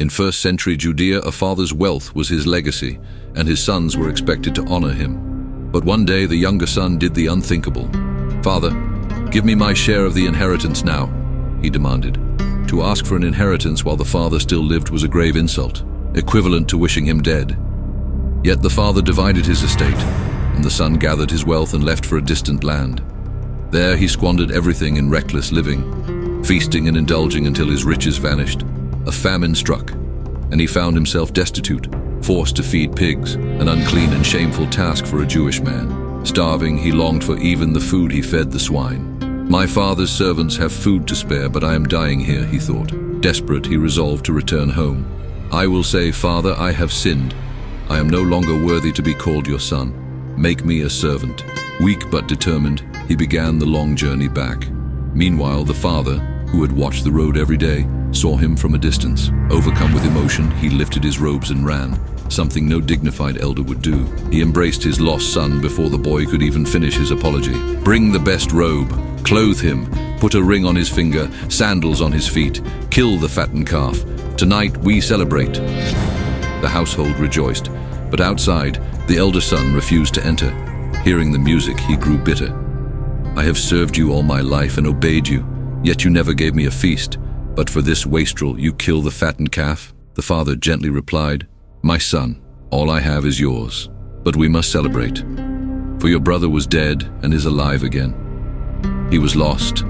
In first-century Judea, a father's wealth was his legacy, and his sons were expected to honor him. But one day, the younger son did the unthinkable. "Father, give me my share of the inheritance now," he demanded. To ask for an inheritance while the father still lived was a grave insult, equivalent to wishing him dead. Yet the father divided his estate, and the son gathered his wealth and left for a distant land. There he squandered everything in reckless living, feasting and indulging until his riches vanished. A famine struck, and he found himself destitute, forced to feed pigs, an unclean and shameful task for a Jewish man. Starving, he longed for even the food he fed the swine. "My father's servants have food to spare, but I am dying here," he thought. Desperate, he resolved to return home. "I will say, 'Father, I have sinned. I am no longer worthy to be called your son. Make me a servant.'" Weak but determined, he began the long journey back. Meanwhile, the father, who had watched the road every day, saw him from a distance. Overcome with emotion, he lifted his robes and ran, something no dignified elder would do. He embraced his lost son before the boy could even finish his apology. "Bring the best robe, clothe him, put a ring on his finger, sandals on his feet, kill the fattened calf. Tonight we celebrate." The household rejoiced, but outside, the elder son refused to enter. Hearing the music, he grew bitter. "I have served you all my life and obeyed you, yet you never gave me a feast. But for this wastrel, you kill the fattened calf?" The father gently replied, "My son, all I have is yours, but we must celebrate. For your brother was dead and is alive again. He was lost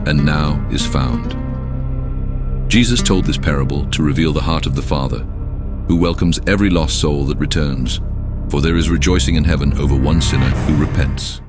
and now is found." Jesus told this parable to reveal the heart of the Father, who welcomes every lost soul that returns, for there is rejoicing in heaven over one sinner who repents.